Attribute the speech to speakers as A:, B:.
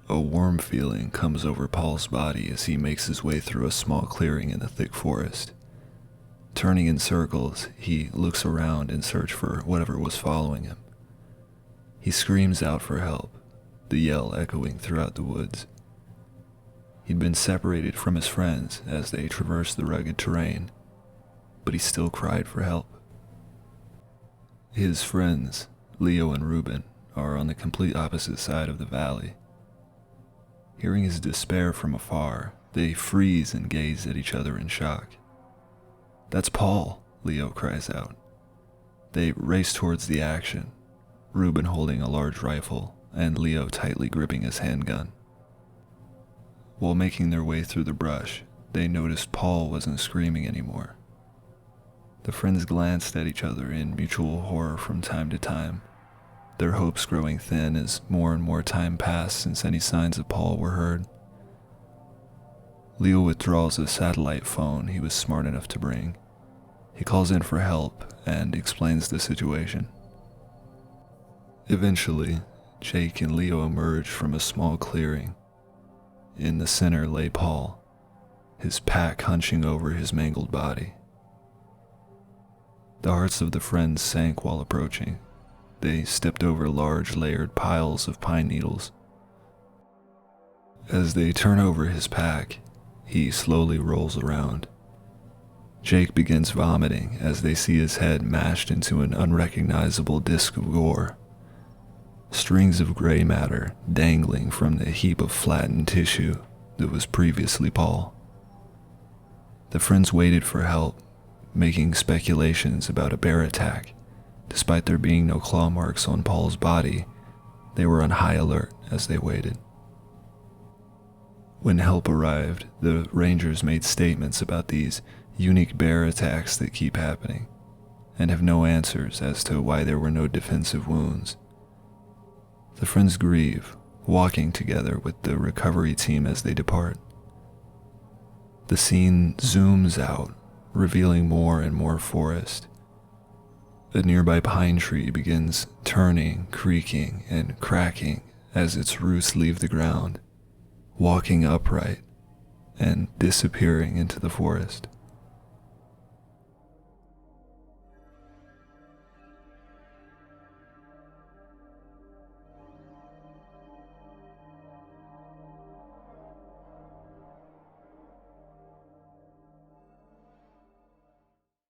A: A warm feeling comes over Paul's body as he makes his way through a small clearing in the thick forest. Turning in circles, he looks around in search for whatever was following him. He screams out for help, the yell echoing throughout the woods. He'd been separated from his friends as they traversed the rugged terrain, but he still cried for help. His friends, Leo and Reuben, are on the complete opposite side of the valley. Hearing his despair from afar, they freeze and gaze at each other in shock. "That's Paul," Leo cries out. They race towards the action, Reuben holding a large rifle and Leo tightly gripping his handgun. While making their way through the brush, they noticed Paul wasn't screaming anymore. The friends glanced at each other in mutual horror from time to time, their hopes growing thin as more and more time passed since any signs of Paul were heard. Leo withdraws a satellite phone he was smart enough to bring. He calls in for help and explains the situation. Eventually, Jake and Leo emerged from a small clearing. In the center lay Paul, his pack hunching over his mangled body. The hearts of the friends sank while approaching. They stepped over large layered piles of pine needles. As they turn over his pack, he slowly rolls around. Jake begins vomiting as they see his head mashed into an unrecognizable disk of gore. Strings of gray matter dangling from the heap of flattened tissue that was previously Paul. The friends waited for help, making speculations about a bear attack. Despite there being no claw marks on Paul's body, they were on high alert as they waited. When help arrived, the rangers made statements about these unique bear attacks that keep happening, and have no answers as to why there were no defensive wounds. The friends grieve, walking together with the recovery team as they depart. The scene zooms out, revealing more and more forest. A nearby pine tree begins turning, creaking, and cracking as its roots leave the ground, walking upright and disappearing into the forest.